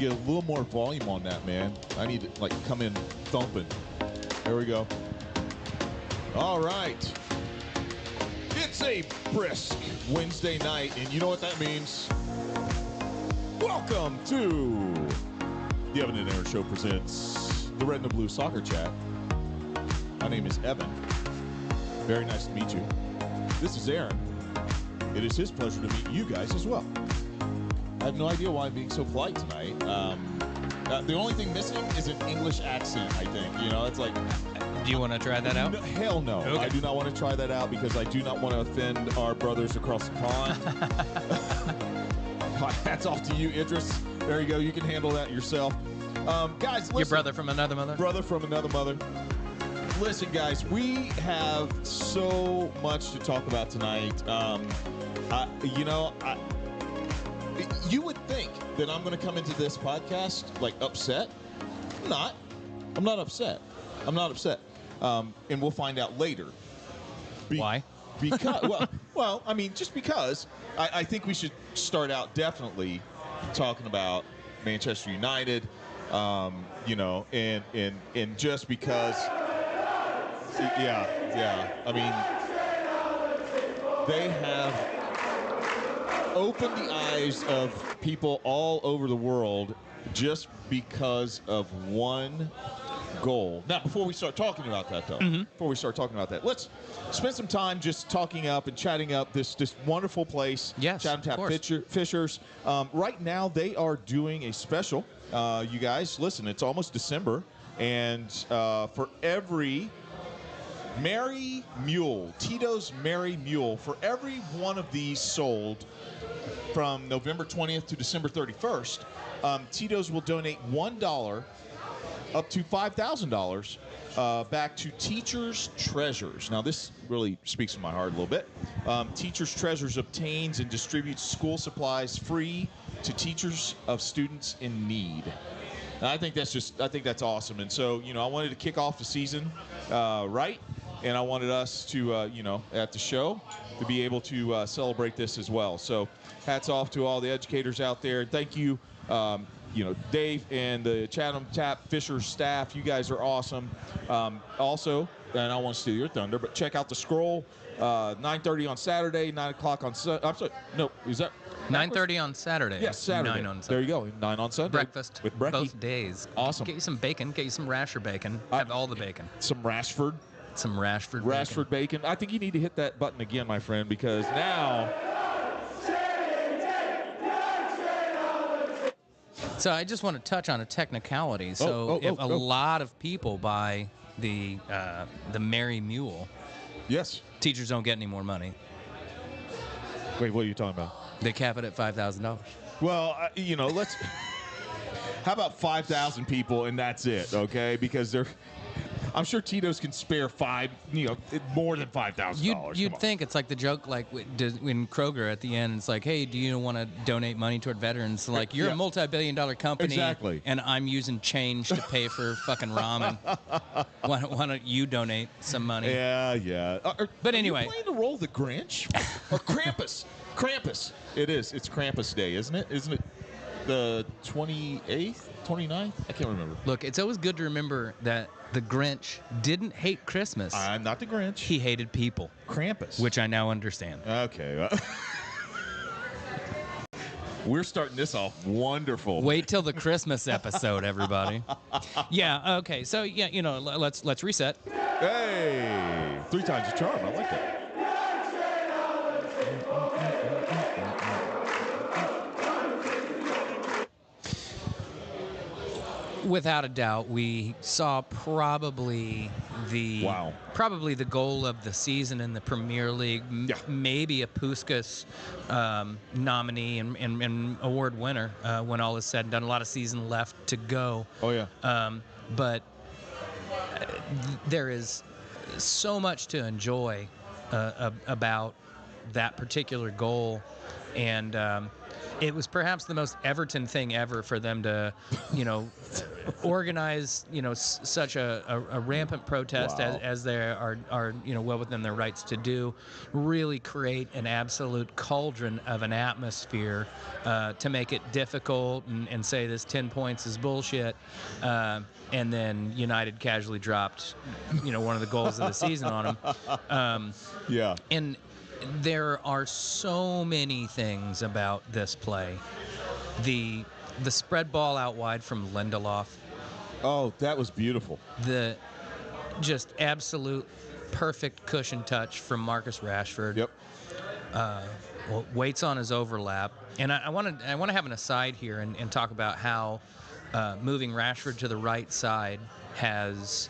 get a little more volume on that, man. I need to, like, come in thumping. There we go. All right. It's a brisk Wednesday night, and you know what that means. Welcome to the Evan and Aaron Show presents the Red and the Blue Soccer Chat. My name is Evan. Very nice to meet you. This is Aaron. It is his pleasure to meet you guys as well. I have no idea why I'm being so polite tonight. The only thing missing is an English accent, I think. You know, it's like... Do you want to try that out? No, hell no. Okay. I do not want to try that out because I do not want to offend our brothers across the pond. Hats off to you, Idris. There you go. You can handle that yourself. Guys, listen. Your brother from another mother? Brother from another mother. Listen, guys, we have so much to talk about tonight. You would think that I'm going to come into this podcast, like, upset. I'm not. I'm not upset. I'm not upset. And we'll find out later. Why? Because, well, I mean, just because I think we should start out definitely talking about Manchester United, and just because, I mean, they have opened the eyes of people all over the world just because of one goal. Now, before we start talking about that, though, let's spend some time just talking up and chatting up this wonderful place. Yes, Chatham Tap Fishers. Right now, they are doing a special. You guys, listen, it's almost December, and for every Merry Mule, Tito's Merry Mule, for every one of these sold from November 20th to December 31st, Tito's will donate $1 up to $5,000 back to Teachers Treasures. Now, this really speaks to my heart a little bit. Teachers Treasures obtains and distributes school supplies free to teachers of students in need. And I think that's awesome. And so, I wanted to kick off the season right, and I wanted us to, at the show, to be able to celebrate this as well. So, hats off to all the educators out there. Thank you. Dave and the Chatham Tap Fishers staff, you guys are awesome. Also, and I won't steal your thunder, but check out the scroll. 9:30 on Saturday, 9 o'clock on Sunday. I'm sorry, no, is that 9:30 on Saturday? Yes, Saturday. 9 on Sunday. There you go, 9 on Sunday. Breakfast with brekkie. Both days. Awesome. Get you some bacon. Get you some rasher bacon. Have all the bacon. Some Rashford. Some Rashford bacon. I think you need to hit that button again, my friend, because now... So I just want to touch on a technicality. So if a lot of people buy the Merry Mule, yes, teachers don't get any more money. Wait, what are you talking about? They cap it at $5,000. Well, let's. How about 5,000 people and that's it? Okay, because I'm sure Tito's can spare more than $5,000. You'd think it's like the joke, like when Kroger at the end, it's like, hey, do you want to donate money toward veterans? Like, you're a multi-billion-dollar company, exactly, and I'm using change to pay for fucking ramen. Why don't you donate some money? Yeah. But anyway, are you playing the role of the Grinch or Krampus? Krampus. It is. It's Krampus Day, isn't it? Isn't it the 28th, 29th? I can't remember. Look, it's always good to remember that the Grinch didn't hate Christmas. I'm not the Grinch. He hated people. Krampus. Which I now understand. Okay. We're starting this off wonderful. Wait till the Christmas episode, everybody. Yeah, okay. So, let's reset. Hey, 3 times the charm. I like that. Without a doubt, we saw probably the goal of the season in the Premier League. Maybe a Puskas nominee and award winner when all is said and done. A lot of season left to go. Oh yeah. But there is so much to enjoy about that particular goal, and it was perhaps the most Everton thing ever for them to, organize, such a rampant protest as they are, well within their rights to do, really create an absolute cauldron of an atmosphere to make it difficult and say this 10 points is bullshit. And then United casually dropped, one of the goals of the season on them. And there are so many things about this play. The spread ball out wide from Lindelof. Oh, that was beautiful. The just absolute perfect cushion touch from Marcus Rashford. Yep. Waits on his overlap. And I want to have an aside here and talk about how moving Rashford to the right side has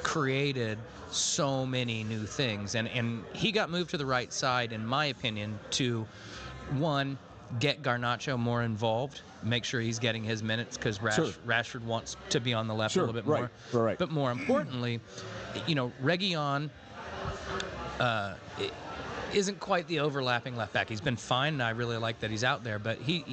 created so many new things. And he got moved to the right side, in my opinion, to, one, get Garnacho more involved, make sure he's getting his minutes, because Rashford wants to be on the left a little bit more. Right. But more importantly, Reguilon isn't quite the overlapping left back. He's been fine, and I really like that he's out there, but he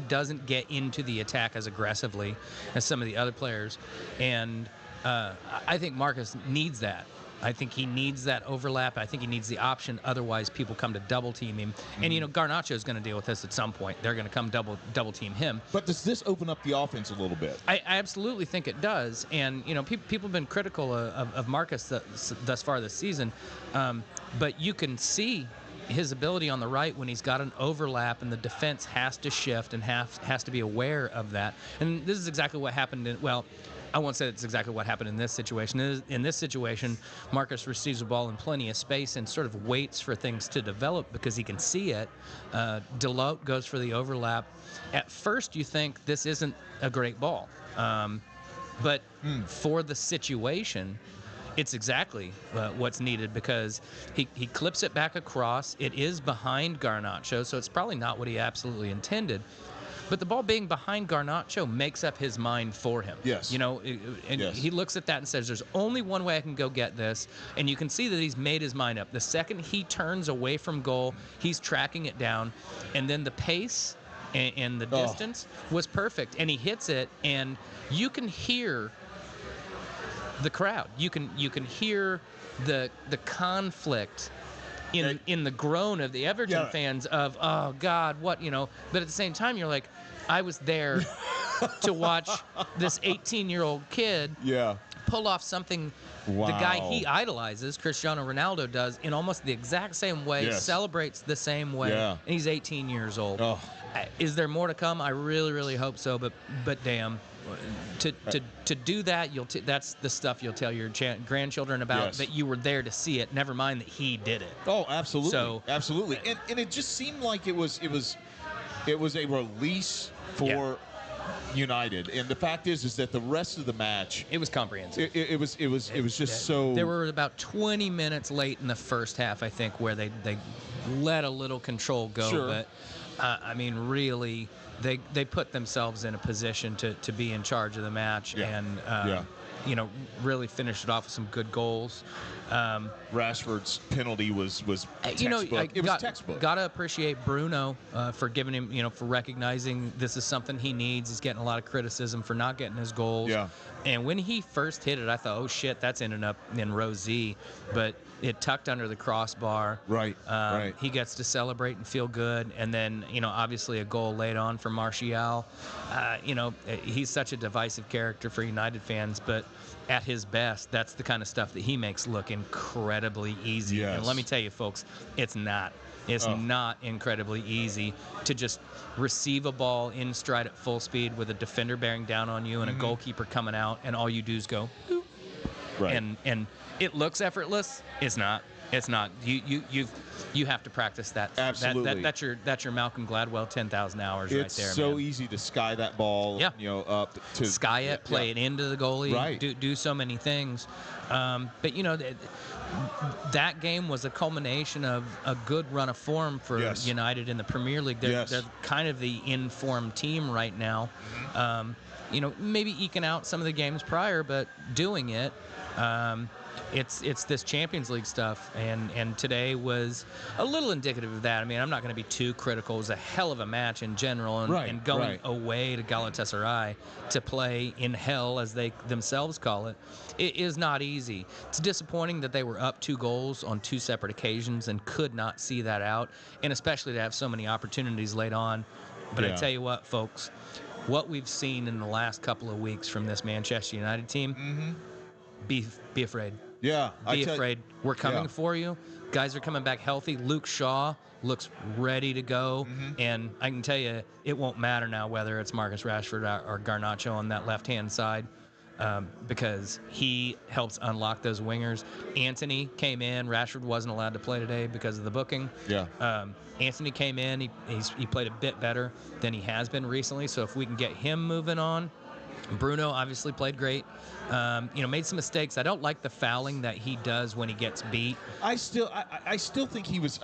doesn't get into the attack as aggressively as some of the other players. And I think Marcus needs that. I think he needs that overlap. I think he needs the option. Otherwise, people come to double team him. Mm-hmm. And, Garnacho is going to deal with this at some point. They're going to come double team him. But does this open up the offense a little bit? I absolutely think it does. And, people have been critical of Marcus thus far this season. But you can see his ability on the right when he's got an overlap, and the defense has to shift and has to be aware of that. And this is exactly what happened I won't say it's exactly what happened in this situation. In this situation, Marcus receives the ball in plenty of space and sort of waits for things to develop because he can see it. Delote goes for the overlap. At first, you think this isn't a great ball. But for the situation, it's exactly what's needed, because he clips it back across. It is behind Garnacho, so it's probably not what he absolutely intended. But the ball being behind Garnacho makes up his mind for him. Yes. He looks at that and says, there's only one way I can go get this. And you can see that he's made his mind up. The second he turns away from goal, he's tracking it down. And then the pace and the distance was perfect. And he hits it, and you can hear the crowd. You can hear the conflict in the groan of the Everton fans of, oh God, what, but at the same time, you're like, I was there to watch this 18-year-old kid pull off something the guy he idolizes, Cristiano Ronaldo, does in almost the exact same way, celebrates the same way, and he's 18 years old. Is there more to come? I really, really hope so, but damn. To do that, that's the stuff you'll tell your grandchildren about, that you were there to see it, never mind that he did it. Oh, absolutely. So, absolutely. And it just seemed like it was a release for United. And the fact is that the rest of the match, it was comprehensive. It was just so. There were about 20 minutes late in the first half, I think, where they let a little control go, but really, they put themselves in a position to be in charge of the match, and really finished it off with some good goals. Rashford's penalty was textbook. It was textbook. Gotta appreciate Bruno for giving him, for recognizing this is something he needs. He's getting a lot of criticism for not getting his goals. Yeah. And when he first hit it, I thought, oh shit, that's ended up in row Z, but it tucked under the crossbar. Right. He gets to celebrate and feel good, and then obviously a goal laid on for Martial. He's such a divisive character for United fans, but at his best, that's the kind of stuff that he makes look incredibly easy. Yes. And let me tell you, folks, it's not. It's not incredibly easy to just receive a ball in stride at full speed with a defender bearing down on you and a goalkeeper coming out, and all you do is go, boop. Right. And it looks effortless. It's not. It's not. You have to practice that. Absolutely. That's your Malcolm Gladwell 10,000 hours right there. It's so easy to sky that ball. Up to sky it, play it into the goalie. Right. Do so many things. But that game was a culmination of a good run of form for United in the Premier League. They're kind of the in-form team right now. maybe eking out some of the games prior, but doing it. It's this Champions League stuff, and today was a little indicative of that. I mean, I'm not going to be too critical. It was a hell of a match in general, and going away to Galatasaray to play in hell, as they themselves call it, it is not easy. It's disappointing that they were up 2 goals on 2 separate occasions and could not see that out, and especially to have so many opportunities late on. But I tell you what, folks, what we've seen in the last couple of weeks from this Manchester United team, be afraid. Yeah. Be afraid. We're coming for you. Guys are coming back healthy. Luke Shaw looks ready to go. And I can tell you, it won't matter now whether it's Marcus Rashford or Garnacho on that left-hand side, because he helps unlock those wingers. Anthony came in. Rashford wasn't allowed to play today because of the booking. Yeah. Anthony came in. He played a bit better than he has been recently. So if we can get him moving on. Bruno obviously played great. Made some mistakes. I don't like the fouling that he does when he gets beat. I still think he was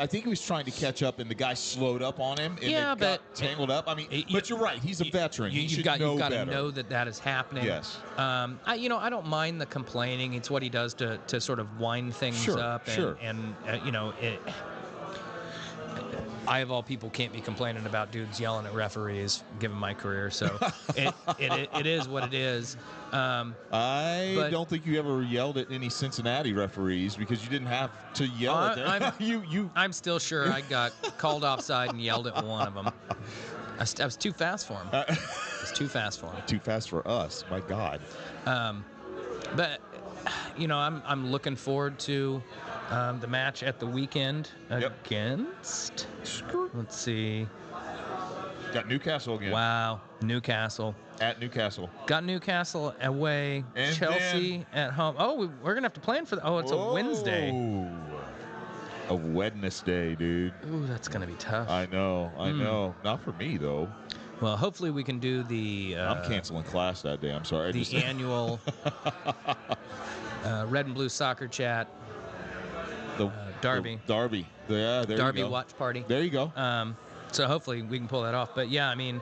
trying to catch up, and the guy slowed up on him, and got tangled up. I mean, but you're right. He's a veteran. You've got to know that is happening. Yes. I don't mind the complaining. It's what he does to sort of wind things up. I, of all people, can't be complaining about dudes yelling at referees, given my career. So it is what it is. I don't think you ever yelled at any Cincinnati referees because you didn't have to yell at them. I'm still sure I got called offside and yelled at one of them. I was too fast for him. I was too fast for him. Too fast for us. My God. But I'm looking forward to the match at the weekend against. Let's see. Got Newcastle again. Wow, Newcastle. At Newcastle. Got Newcastle away. And Chelsea at home. Oh, we're gonna have to plan for that. Oh, it's a Wednesday. A Wednesday, dude. Ooh, that's gonna be tough. I know. Not for me though. Well, hopefully we can do the. I'm canceling class that day. I'm sorry. The annual Red and Blue Soccer Chat. Derby. Derby. Yeah, there Derby you go. watch party. There you go. So hopefully we can pull that off. But yeah, I mean,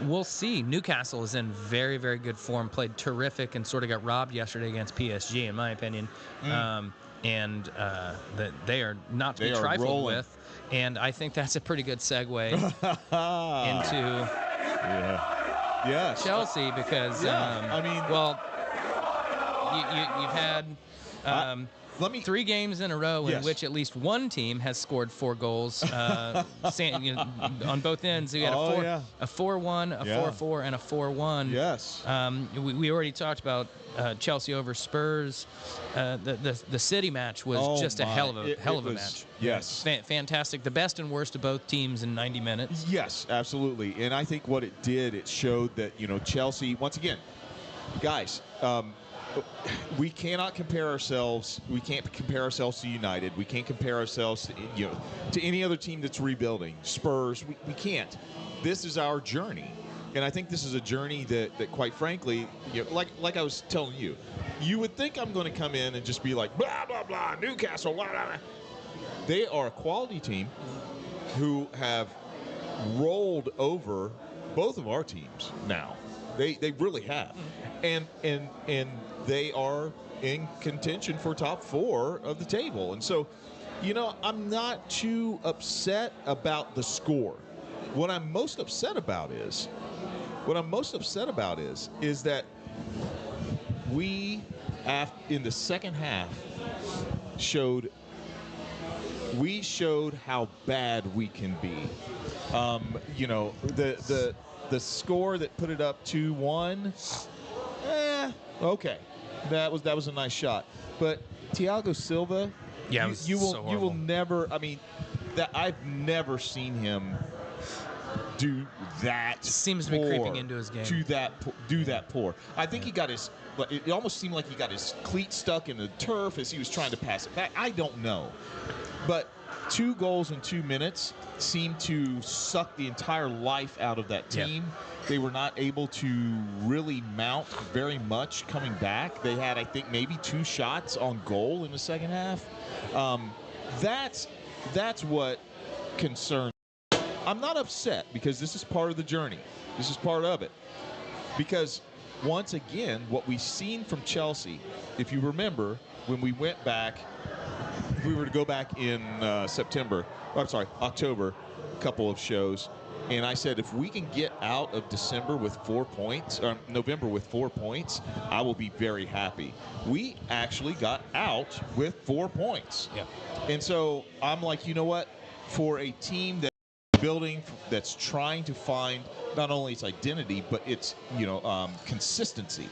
we'll see. Newcastle is in very, very good form. Played terrific and sort of got robbed yesterday against PSG, in my opinion. And that they are not to be trifled with. And I think that's a pretty good segue into Chelsea because you've had 3 games in a row in which at least one team has scored 4 goals on both ends. We had a 4-1, a 4-4, and a 4-1. Yes. We already talked about Chelsea over Spurs. The City match was just a hell of a match. Yes. Fantastic. The best and worst of both teams in 90 minutes. Yes, absolutely. And I think what it did, it showed that Chelsea, once again, guys. We cannot compare ourselves. We can't compare ourselves to United. We can't compare ourselves to any other team that's rebuilding. Spurs. We can't. This is our journey, and I think this is a journey that quite frankly, like I was telling you, you would think I'm going to come in and just be like blah blah blah Newcastle. Blah, blah, blah. They are a quality team who have rolled over both of our teams now. They really have, and they are in contention for top 4 of the table. And so, I'm not too upset about the score. What I'm most upset about is that we, in the second half, showed how bad we can be. The score that put it up 2-1. Okay. That was a nice shot, but Thiago Silva, you will never. I mean, I've never seen him do that. Seems to be creeping into his game. Do that poor. I think he got his. It almost seemed like he got his cleat stuck in the turf as he was trying to pass it back. I don't know, but 2 goals in 2 minutes seemed to suck the entire life out of that team. They were not able to really mount very much coming back. They had, I think, maybe 2 shots on goal in the second half. That's what concerns me. I'm not upset because this is part of the journey. This is part of it. Because once again, what we've seen from Chelsea, if you remember, when we went back, if we were to go back in October, a couple of shows, and I said, if we can get out of December with 4 points, or November with 4 points, I will be very happy. We actually got out with 4 points. Yeah. And so I'm like, you know what? For a team that's building, that's trying to find not only its identity, but its, consistency,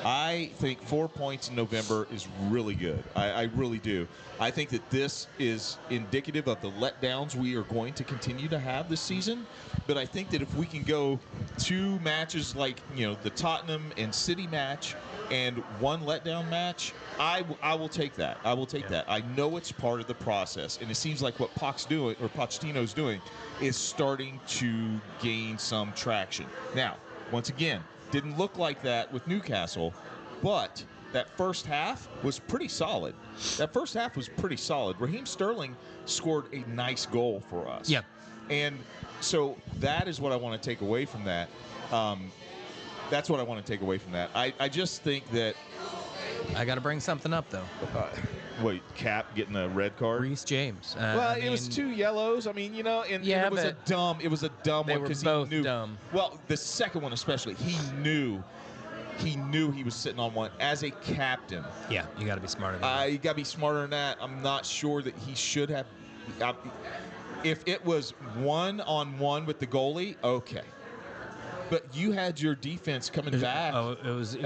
I think 4 points in November is really good. I really do. I think that this is indicative of the letdowns we are going to continue to have this season. But I think that if we can go 2 matches like, the Tottenham and City match and 1 letdown match, I will take that. I will take that. I know it's part of the process. And it seems like what Pochettino's doing is starting to gain some traction. Now, once again, didn't look like that with Newcastle, but that first half was pretty solid. Raheem Sterling scored a nice goal for us. Yeah. And so that is what I want to take away from that. That's what I want to take away from that. I just think that... I got to bring something up, though. Wait, Cap getting a red card? Reece James. It was 2 yellows. I mean, and it was a dumb one because he knew. Dumb. Well, the second one especially, he knew he was sitting on one as a captain. Yeah, you got to be smarter than that. You got to be smarter than that. I'm not sure that he should have. If it was 1-on-1 with the goalie, okay. But you had your defense coming back. Oh, it was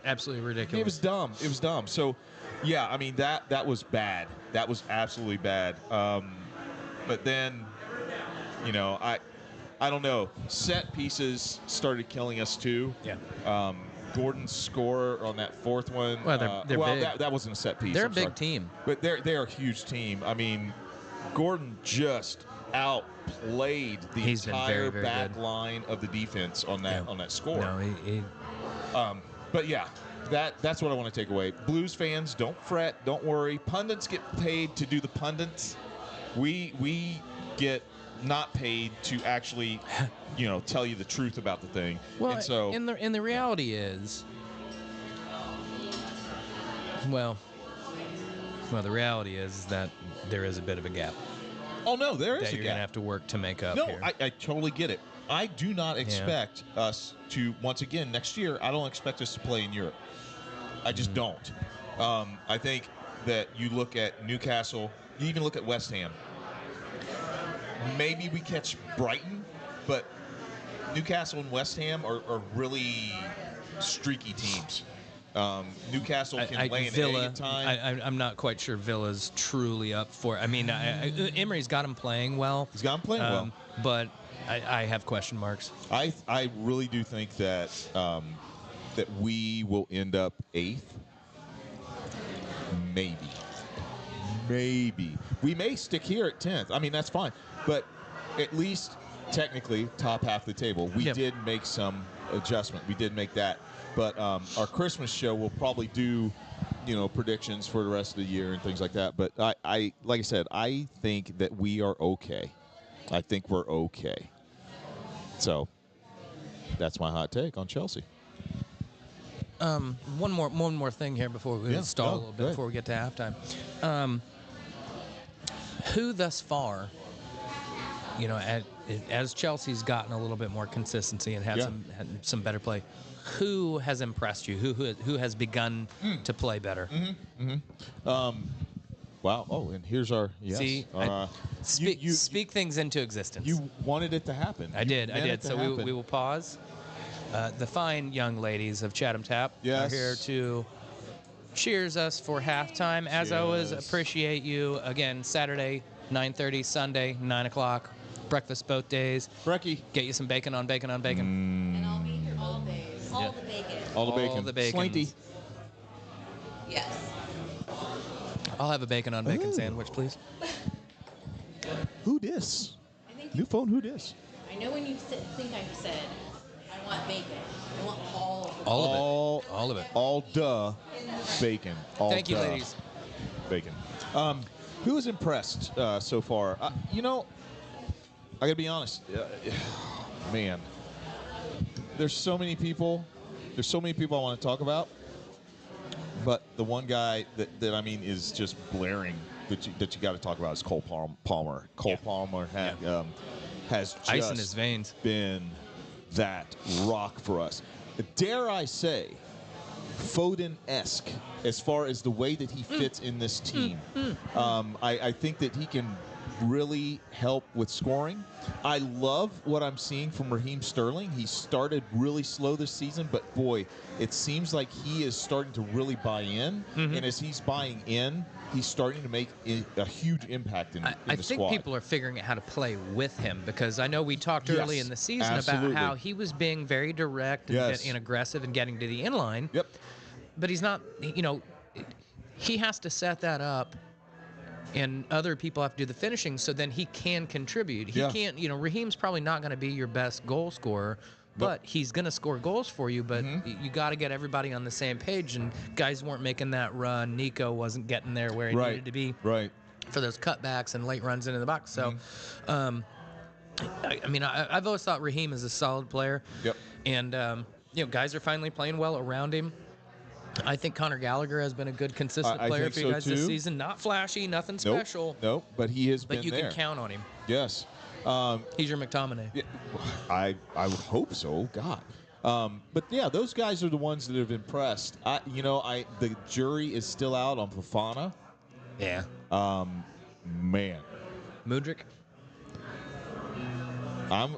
absolutely ridiculous. It was dumb. So, yeah, I mean, that was bad. That was absolutely bad. But then, I don't know. Set pieces started killing us too. Yeah. Gordon's score on that 4th one. Well, they're big. That wasn't a set piece. They're a big team. But they're a huge team. I mean, Gordon just outplayed the entire back line of the defense on that score. No, but yeah, that's what I want to take away. Blues fans, don't fret, don't worry. Pundits get paid to do the pundits. We get not paid to actually, tell you the truth about the thing. Well, and so, and the reality is, the reality is that there is a bit of a gap. Oh no, there is a gap. You're gonna have to work to make up. No, here. I totally get it. I do not expect us to, once again, next year, I don't expect us to play in Europe. I just don't. I think that you look at Newcastle, you even look at West Ham. Maybe we catch Brighton, but Newcastle and West Ham are really streaky teams. Newcastle can lay an egg at time. I'm not quite sure Villa's truly up for it. I mean, Emery's got him playing well. He's got him playing well. But I have question marks. I really do think that that we will end up 8th. Maybe. We may stick here at 10th. I mean, that's fine. But at least technically top half of the table. We did make some adjustment. We did make that. But our Christmas show will probably do, predictions for the rest of the year and things like that. But I like I said, I think that we are okay. I think we're okay. So that's my hot take on Chelsea. One more thing here before we stall a little bit before we get to halftime. Who thus far, as Chelsea's gotten a little bit more consistency and had some better play, who has impressed you? Who has begun to play better? Wow. Oh, and here's our See, speak things into existence. You wanted it to happen. I did. So we will pause. The fine young ladies of Chatham Tap are here to cheers us for halftime. As always, appreciate you. Again, Saturday, 9:30, Sunday, 9 o'clock. Breakfast both days. Brecky. Get you some bacon on bacon on bacon. And I'll be here all days. All the bacon. All the bacon. Slinty. Yes. I'll have a bacon on bacon sandwich, please. Who dis? New phone, who dis? I know when you think I've said, I want bacon. I want all of it. All of it. All duh bacon. All Thank you, ladies. Bacon. Who is impressed so far? I got to be honest. Man, there's so many people there's so many people I want to talk about, but the one guy that I mean is just blaring that you got to talk about is Cole Palmer. Cole Palmer has just ice in his veins. Been that rock for us. Dare I say, Foden-esque as far as the way that he fits in this team. I think that he can really help with scoring. I love what I'm seeing from Raheem Sterling. He started really slow this season, but boy, it seems like he is starting to really buy in. And as he's buying in, he's starting to make a huge impact in the squad. I think people are figuring out how to play with him, because I know we talked early in the season about how he was being very direct and aggressive and getting to the inline. Yep. But he's not, he has to set that up, and other people have to do the finishing, so then he can contribute. He can't, Raheem's probably not going to be your best goal scorer, but he's going to score goals for you. But you got to get everybody on the same page, and guys weren't making that run. Nico wasn't getting there where he needed to be for those cutbacks and late runs into the box. So, I've always thought Raheem is a solid player. Yep. And, guys are finally playing well around him. I think Conor Gallagher has been a good, consistent player for you guys this season. Not flashy, nothing special. Nope, but he has been there. But you can count on him. Yes. He's your McTominay. Yeah, I would hope so. God. But yeah, those guys are the ones that have impressed. The jury is still out on Fofana. Yeah. Man. Mudryk. I'm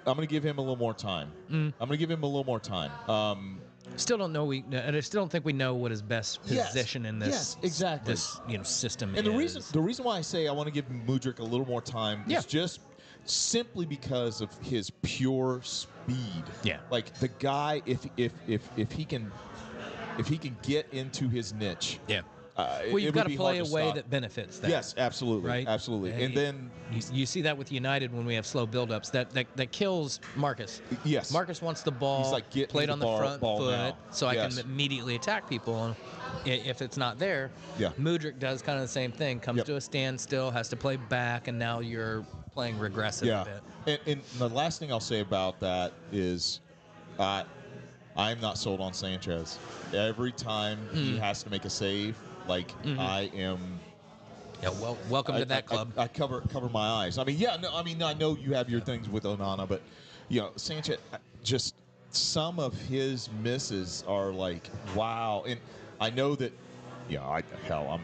going to give him a little more time. I'm going to give him a little more time. Still don't know. And I still don't think we know what his best position in this. Exactly. This system and is. the reason why I say I want to give Mudryk a little more time is just simply because of his pure speed. Yeah. Like the guy, if he can get into his niche. Yeah. You've got to play a way that benefits that. Yes, absolutely. Right? Absolutely. And then you see that with United when we have slow buildups. That kills Marcus. Yes. Marcus wants the ball He's like, played on the front foot now. so I can immediately attack people. And if it's not there, Mudryk does kind of the same thing. Comes to a standstill, has to play back, and now you're playing regressive a bit. And the last thing I'll say about that is I'm not sold on Sanchez. Every time he has to make a save, I am. Yeah, well, welcome to that club. I cover my eyes. I know you have your things with Onana, but Sanchez, just some of his misses are like, wow. And I know that, I'm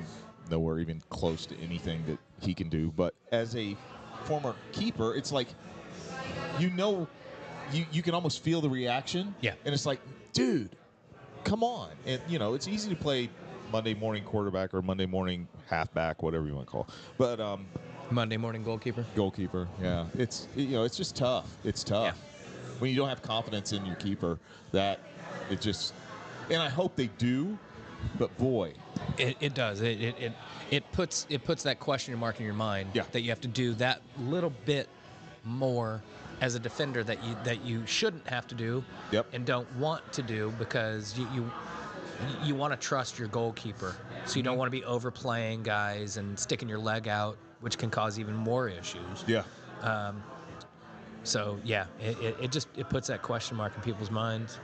nowhere even close to anything that he can do. But as a former keeper, it's like, you can almost feel the reaction. Yeah. And it's like, dude, come on. And it's easy to play Monday morning quarterback or Monday morning halfback, whatever you want to call it. But Monday morning goalkeeper, yeah. It's it's just tough. It's tough when you don't have confidence in your keeper. That it just, and I hope they do, but boy, it does. It puts that question mark in your mind that you have to do that little bit more as a defender that you shouldn't have to do and don't want to do, because you want to trust your goalkeeper, so you don't want to be overplaying guys and sticking your leg out, which can cause even more issues. Yeah. It puts that question mark in people's minds.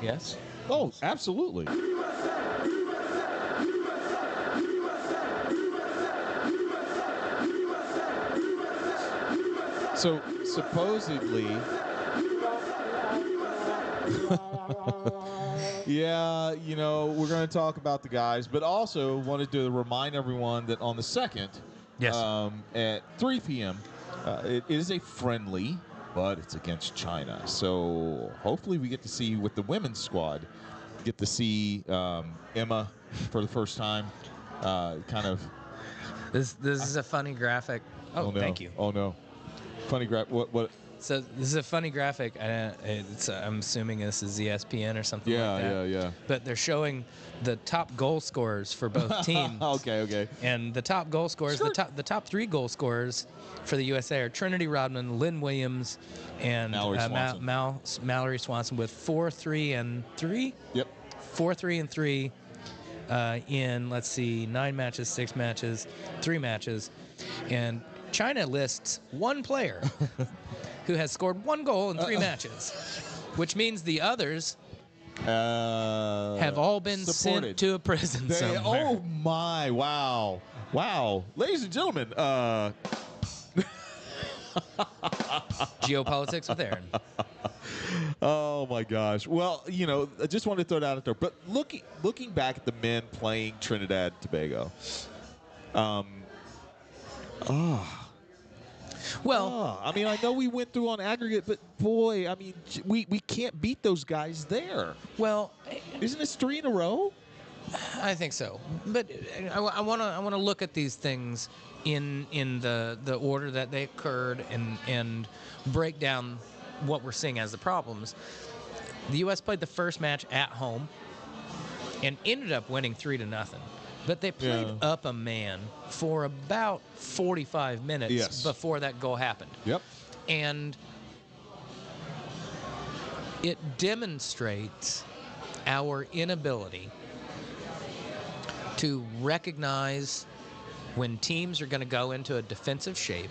Yes. Oh, absolutely. So supposedly. We're going to talk about the guys, but also wanted to remind everyone that on the 2nd, at 3 p.m., it is a friendly, but it's against China. So hopefully we get to see, with the women's squad, Emma for the first time. This is a funny graphic. Oh, no. Thank you. Oh, no. Funny graphic. What? So this is a funny graphic. I'm assuming this is ESPN or something like that. Yeah. But they're showing the top goal scorers for both teams. Okay. And the top goal scorers, the top 3 goal scorers for the USA are Trinity Rodman, Lynn Williams, and Mallory Swanson with 4, 3, and 3. Yep. 4, 3, and 3 in 9 matches, 6 matches, 3 matches, and China lists one player who has scored 1 goal in 3 matches, which means the others have all been sent to a prison somewhere. Oh, my. Wow. Wow. Ladies and gentlemen, Geopolitics with Aaron. Oh, my gosh. Well, I just wanted to throw that out there. But looking back at the men playing Trinidad and Tobago, well, I mean, I know we went through on aggregate, but boy, I mean, we can't beat those guys there. Well, isn't this 3 in a row? I think so, but I want to look at these things in the order that they occurred and break down what we're seeing as the problems. The U.S. played the first match at home and ended up winning 3-0. But they played up a man for about 45 minutes before that goal happened. Yep. And it demonstrates our inability to recognize when teams are going to go into a defensive shape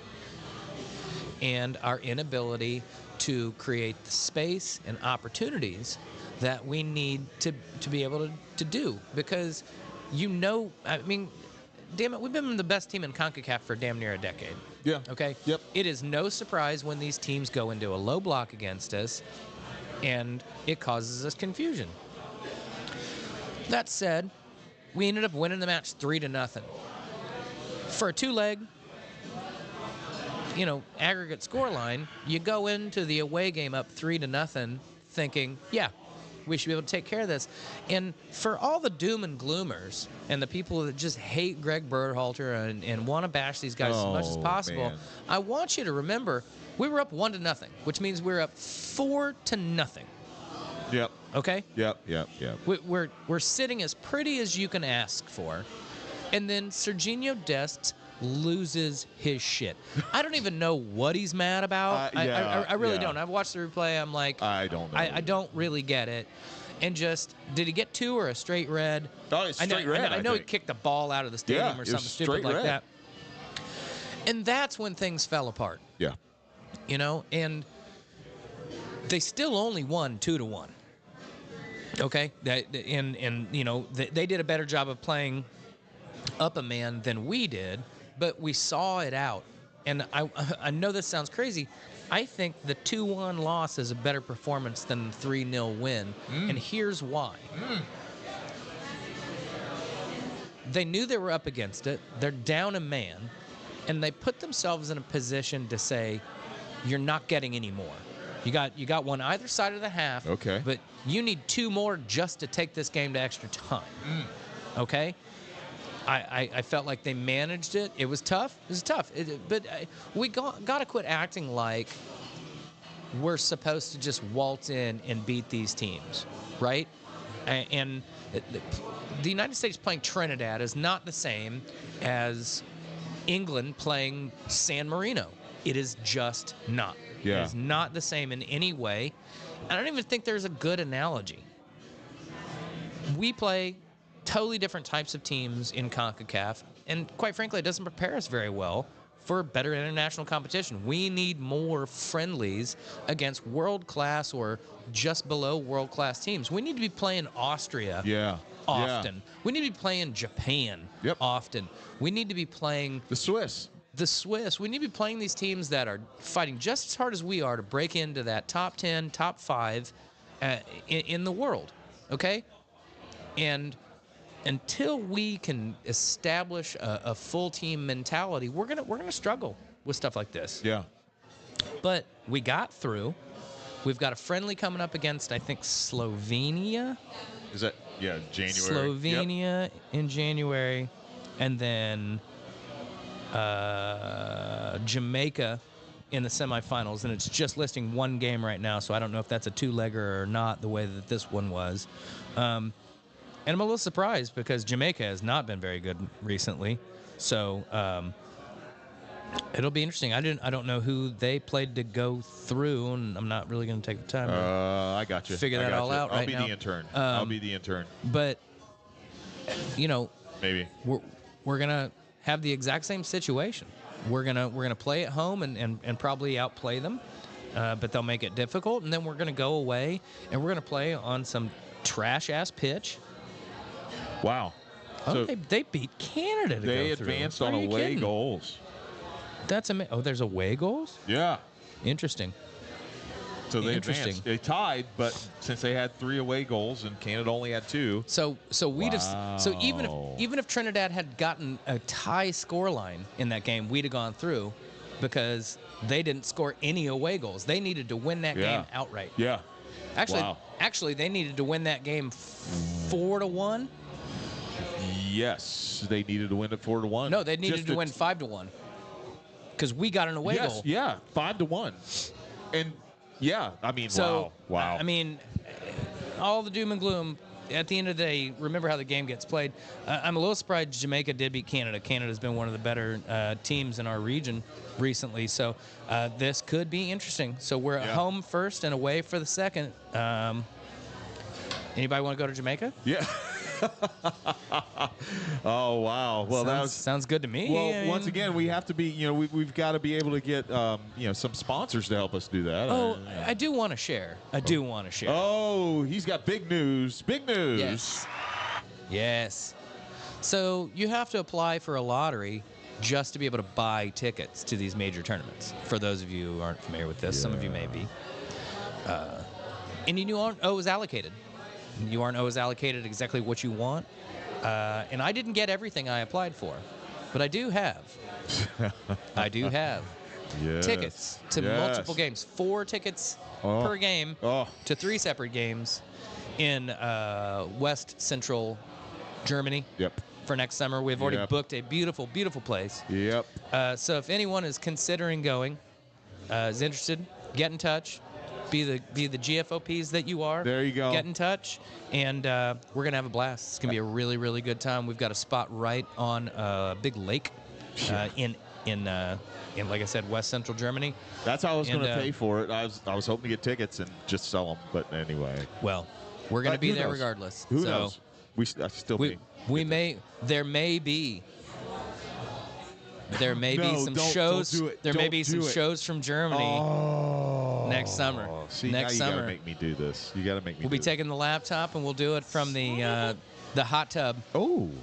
and our inability to create the space and opportunities that we need to be able to do. Because, I mean, damn it, we've been the best team in CONCACAF for damn near a decade. Yeah. Okay? Yep. It is no surprise when these teams go into a low block against us, and it causes us confusion. That said, we ended up winning the match 3-0. For a 2-leg, aggregate scoreline, you go into the away game up 3-0 thinking, yeah, we should be able to take care of this. And for all the doom and gloomers and the people that just hate Greg Berhalter and want to bash these guys as much as possible, man. I want you to remember we were up 1-0, which means we're up 4-0. Yep. Okay? Yep. We're sitting as pretty as you can ask for. And then Serginho Dest loses his shit. I don't even know what he's mad about. I really don't. I've watched the replay. I'm like, I don't know. I don't really get it. And just, did he get 2 or a straight red? Oh, it's straight red. I know he kicked the ball out of the stadium or something stupid like that. And that's when things fell apart. Yeah. And they still only won 2-1. Okay? They did a better job of playing up a man than we did, but we saw it out. And I know this sounds crazy. I think the 2-1 loss is a better performance than the 3-0 win. And here's why. They knew they were up against it. They're down a man. And they put themselves in a position to say, you're not getting any more. You got one either side of the half. Okay. But you need 2 more just to take this game to extra time. Okay? I felt like they managed it. It was tough. But we got to quit acting like we're supposed to just waltz in and beat these teams, right? And the United States playing Trinidad is not the same as England playing San Marino. It is just not. Yeah. It is not the same in any way. I don't even think there's a good analogy. We play totally different types of teams in CONCACAF, and quite frankly, it doesn't prepare us very well for better international competition. We need more friendlies against world-class or just below world-class teams. We need to be playing Austria often. We need to be playing Japan often. We need to be playing the Swiss. We need to be playing these teams that are fighting just as hard as we are to break into that top 10, top 5 in the world, okay? And until we can establish a full team mentality, we're gonna struggle with stuff like this. Yeah. But we got through. We've got a friendly coming up against, I think, Slovenia. Is that January? Slovenia in January, and then Jamaica in the semifinals, and it's just listing one game right now, so I don't know if that's a 2-legger or not, the way that this one was. And I'm a little surprised because Jamaica has not been very good recently. So it'll be interesting. I don't know who they played to go through, and I'm not really going to take the time to I got you. figure that all out right now. I'll be the intern. I'll be the intern. But, maybe we're going to have the exact same situation. we're gonna play at home and probably outplay them, but they'll make it difficult. And then we're gonna go away and we're gonna play on some trash ass pitch. Wow. Oh, So they beat Canada. they advanced on away goals. That's amazing. Oh, there's away goals? Yeah. Interesting. So they advanced. They tied, but since they had 3 away goals and Canada only had 2. So we'd have. So even if Trinidad had gotten a tie scoreline in that game, we'd have gone through, because they didn't score any away goals. They needed to win that game outright. Yeah. Actually, they needed to win that game 4-1. Yes, they needed to win it 4-1. No, they needed to win 5-1. Because we got an away goal. Yeah, 5-1. And yeah, I mean, so, wow. I mean, all the doom and gloom. At the end of the day, remember how the game gets played. I'm a little surprised Jamaica did beat Canada. Canada's been one of the better teams in our region recently, so this could be interesting. So we're at home first and away for the second. Anybody want to go to Jamaica? Yeah. Oh, wow. Well, sounds good to me. Well, once again, we have to be, we've got to be able to get, some sponsors to help us do that. Oh, I do want to share. Oh, he's got big news. Big news. Yes. So you have to apply for a lottery just to be able to buy tickets to these major tournaments. For those of you who aren't familiar with this, some of you may be. And you aren't always allocated. You aren't always allocated exactly what you want. And I didn't get everything I applied for, but I do have. Tickets to multiple games. 4 tickets per game to 3 separate games in West Central Germany. Yep. For next summer. We've already booked a beautiful, beautiful place. Yep. So if anyone is considering going, is interested, get in touch. Be the GFOPs that you are. There you go. Get in touch, and we're gonna have a blast. It's gonna be a really, really good time. We've got a spot right on a big lake in like I said, West Central Germany. That's how I was gonna pay for it. I was hoping to get tickets and just sell them, but anyway. Well, we're gonna be there regardless. Who knows? There may be some shows. There may be some shows from Germany next summer. See, next now you summer. gotta make me do this. You gotta make me. We'll be taking the laptop and we'll do it from the hot tub.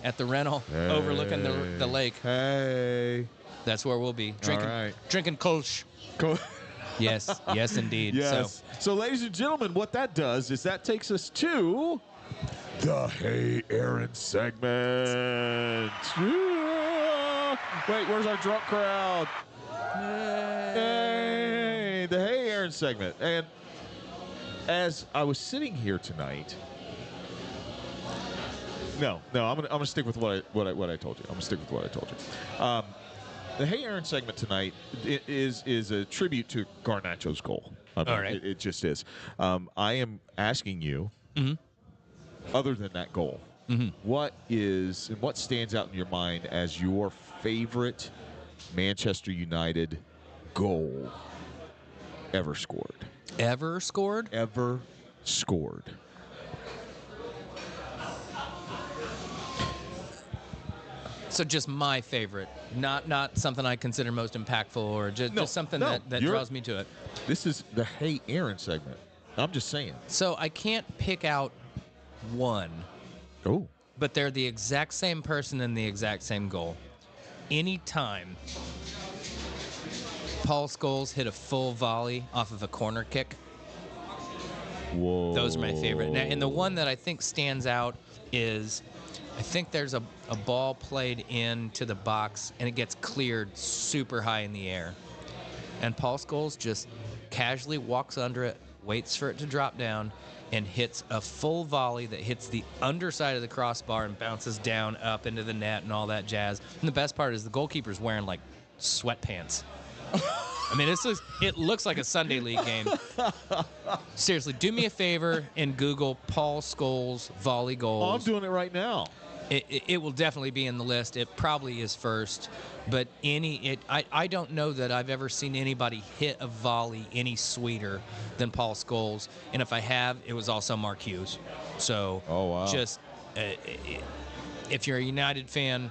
At the rental overlooking the lake. Hey. That's where we'll be drinking Kolsch. Yes, indeed. Yes. So, ladies and gentlemen, what that does is that takes us to the Hey Aaron segment. Wait, where's our drunk crowd? Hey, the Hey Aaron segment. And as I was sitting here tonight, I'm gonna stick with what I told you. I'm gonna stick with what I told you. The Hey Aaron segment tonight is a tribute to Garnacho's goal. I mean, all right. It just is. I am asking you, other than that goal, what stands out in your mind as your favorite Manchester United goal ever scored? Ever scored? Ever scored. So just my favorite, not something I consider most impactful, or just something that draws me to it. This is the Hey Aaron segment. I'm just saying. So I can't pick out one. Oh. But they're the exact same person and the exact same goal. Anytime Paul Scholes hit a full volley off of a corner kick. Whoa. Those are my favorite. Now, and the one that I think stands out is, I think there's a ball played into the box and it gets cleared super high in the air. And Paul Scholes just casually walks under it, waits for it to drop down, and hits a full volley that hits the underside of the crossbar and bounces down up into the net and all that jazz. And the best part is the goalkeeper's wearing like sweatpants. I mean, it looks like a Sunday League game. Seriously, do me a favor and Google Paul Scholes volley goals. Oh, I'm doing it right now. It will definitely be in the list. It probably is first. But I don't know that I've ever seen anybody hit a volley any sweeter than Paul Scholes. And if I have, it was also Mark Hughes. So oh, wow. Just if you're a United fan,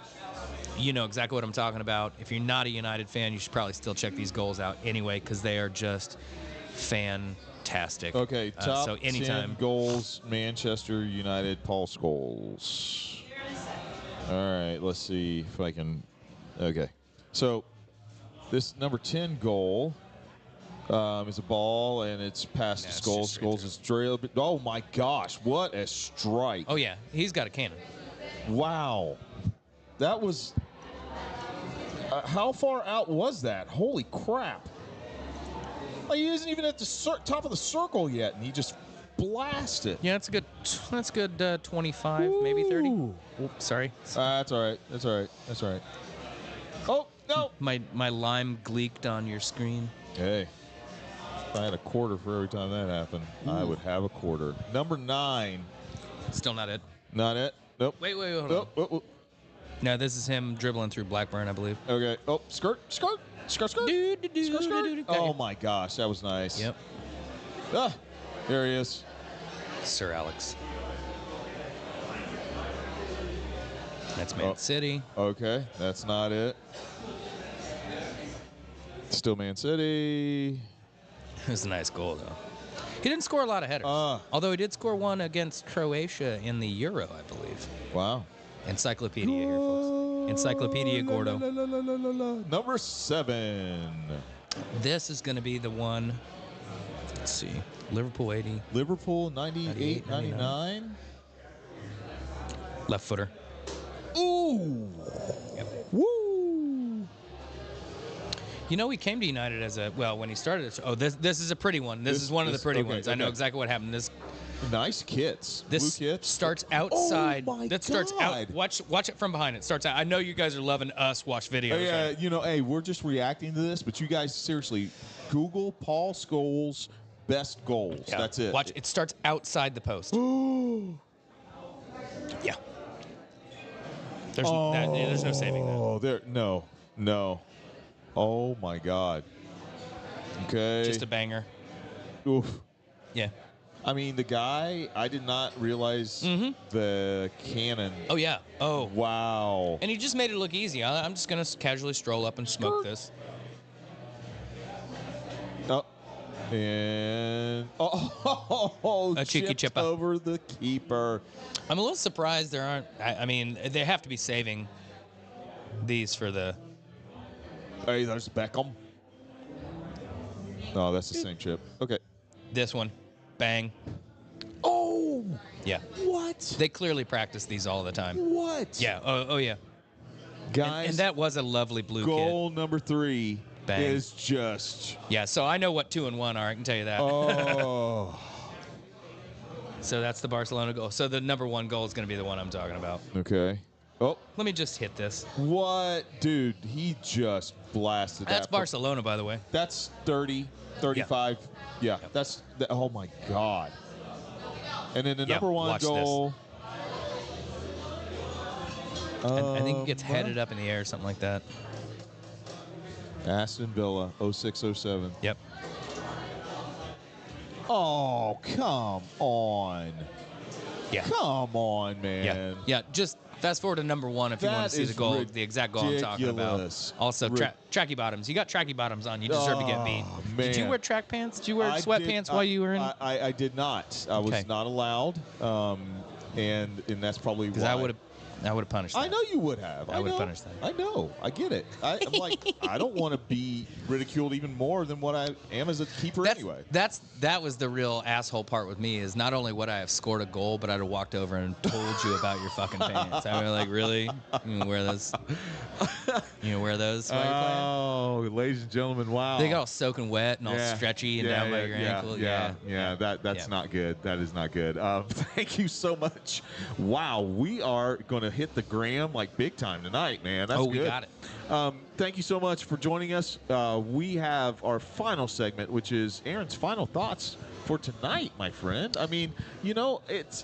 you know exactly what I'm talking about. If you're not a United fan, you should probably still check these goals out anyway because they are just fantastic. Okay, top so anytime 10 goals, Manchester United, Paul Scholes. All right, let's see if I can. Okay, so this number 10 goal is a ball, and it's past to Scholes. Scholes is drilled. Oh, my gosh, what a strike. Oh, yeah, he's got a cannon. Wow. That was... how far out was that? Holy crap. Like, he isn't even at the top of the circle yet, and he just blasted. Yeah, that's a good 25, Ooh. maybe 30. Oops, sorry. That's all right. That's all right. That's all right. Oh, no. My lime gleeked on your screen. Hey. If I had a quarter for every time that happened, I would have a quarter. Number 9. Still not it. Not it? Nope. Wait, hold Nope. on. No, this is him dribbling through Blackburn, I believe. Okay. Oh, skirt. Skirt. Skirt. Oh, my gosh. That was nice. Yep. Ah, there he is. Sir Alex. That's Man City. Okay. That's not it. Still Man City. It was a nice goal, though. He didn't score a lot of headers. Although he did score one against Croatia in the Euro, I believe. Wow. Encyclopedia here, folks. Encyclopedia Gordo. Number 7. This is going to be the one. Let's see. Liverpool 80. Liverpool 98, 99. Left footer. Ooh. Yep. Woo. You know, he came to United as a, well, when he started. Oh, this is a pretty one. This is one of the pretty ones. I know exactly what happened. This nice kits. This blue kits. starts outside. Oh my that starts out. Watch it from behind. It starts out. I know you guys are loving us watch videos. Yeah, right? you know, hey, we're just reacting to this, but you guys seriously Google Paul Scholes best goals. Yeah. That's it. Watch. It starts outside the post. Yeah. There's no saving that. Oh, no. Oh my God. Okay. Just a banger. Oof. Yeah. I mean, the guy, I did not realize the cannon. Oh, yeah. Oh. Wow. And he just made it look easy. I'm just going to casually stroll up and smoke this. Oh. And A cheeky chip over the keeper. I'm a little surprised there aren't. I mean, they have to be saving these for the. Hey, there's Beckham. No, that's the same chip. Okay. This one. Bang. Oh. Yeah. What? They clearly practice these all the time. What? Yeah. Oh yeah. Guys. And that was a lovely blue goal kit. Number 3 Bang. is just. Yeah, so I know what 2 and 1 are. I can tell you that. Oh. So that's the Barcelona goal. So the number 1 goal is going to be the one I'm talking about. Okay. Oh. Let me just hit this. What? Dude, he just blasted that. That's Barcelona, by the way. That's 30, 35. Yeah. Yep. That's. Oh, my God. And then the number 1 watch goal. I think it gets headed up in the air or something like that. Aston Villa, 06-07. Yep. Oh, come on. Yeah. Come on, man. Yeah. Just fast forward to number 1 if you want to see the goal, the exact goal I'm talking about. Also, tracky bottoms. You got tracky bottoms on. You deserve to get beat. Man. Did you wear track pants? Did you wear sweatpants while you were in? I did not. I was not allowed. And that's probably why. Because I would have punished that. I know you would have. I would have punished that. I know. I get it. I'm like, I don't want to be ridiculed even more than what I am as a keeper anyway. That was the real asshole part with me is not only would I have scored a goal, but I'd have walked over and told you about your fucking pants. I mean, like, really? You gonna wear those? You gonna wear those while you're playing? Oh, ladies and gentlemen, wow. They got all soaking wet and all stretchy and down by your ankle. Yeah. That's not good. That is not good. Thank you so much. Wow, we are going to hit the gram like big time tonight, man. That's good. We got it. Thank you so much for joining us. We have our final segment, which is Aaron's final thoughts for tonight, my friend. I mean, you know, it's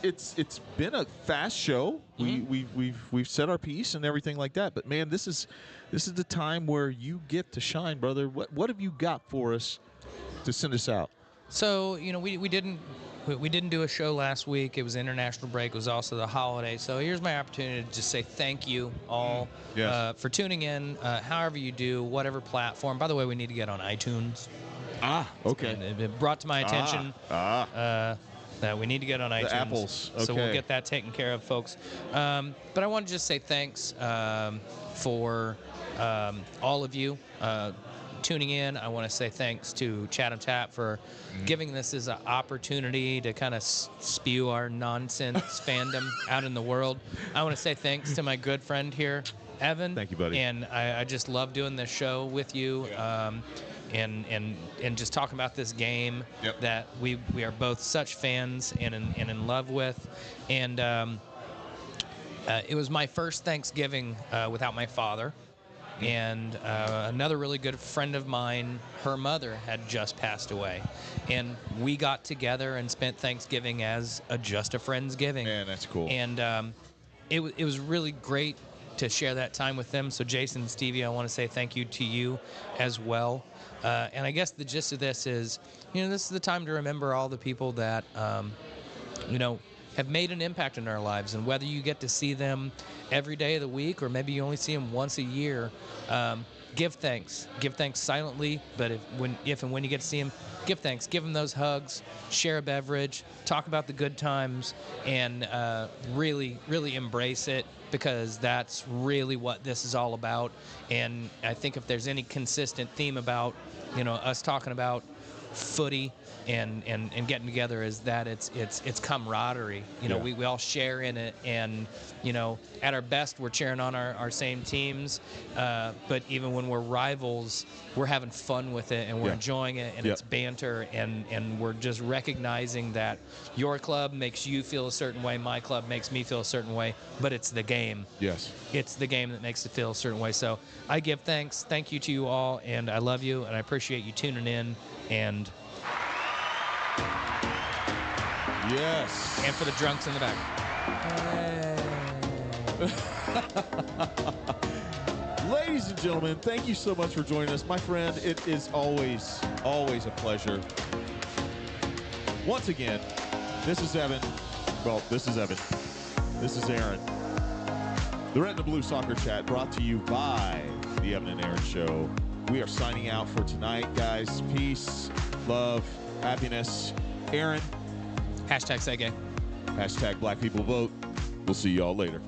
been a fast show. We've said our piece and everything like that. But man, this is the time where you get to shine, brother. What have you got for us to send us out? So, you know, we didn't we didn't do a show last week. It was international break. It was also the holiday. So here's my opportunity to just say thank you all for tuning in, however you do, whatever platform. By the way, we need to get on iTunes. Okay. And it brought to my attention that we need to get on iTunes. The apples. Okay. So we'll get that taken care of, folks. But I want to just say thanks for all of you tuning in. I want to say thanks to Chatham Tap for giving this as an opportunity to kind of spew our nonsense fandom out in the world. I want to say thanks to my good friend here, Evan. Thank you, buddy. And I just love doing this show with you. And just talking about this game that we are both such fans and in love with. And it was my first Thanksgiving without my father. And another really good friend of mine, her mother had just passed away. And we got together and spent Thanksgiving as just a Friendsgiving. Man, that's cool. And it was really great to share that time with them. So Jason and Stevie, I want to say thank you to you as well. And I guess the gist of this is, this is the time to remember all the people that, have made an impact in our lives. And whether you get to see them every day of the week or maybe you only see them once a year, give thanks. Give thanks silently, but if and when you get to see them, give thanks. Give them those hugs, share a beverage, talk about the good times, and really, really embrace it, because that's really what this is all about. And I think if there's any consistent theme about, us talking about footy and getting together, is that it's camaraderie. We all share in it, and at our best we're cheering on our same teams, but even when we're rivals, we're having fun with it and we're enjoying it, and it's banter, and we're just recognizing that your club makes you feel a certain way, my club makes me feel a certain way, but it's the game. Yes. It's the game that makes it feel a certain way. So I give thanks. Thank you to you all, and I love you, and I appreciate you tuning in. And yes. And for the drunks in the back. Ladies and gentlemen, thank you so much for joining us. My friend, it is always a pleasure. Once again, this is Evan. Well, this is Evan. This is Aaron. The Red and the Blue Soccer Chat brought to you by the Evan and Aaron Show. We are signing out for tonight, guys. Peace, love, happiness. Aaron. #SayGay. #Black People Vote. We'll see y'all later.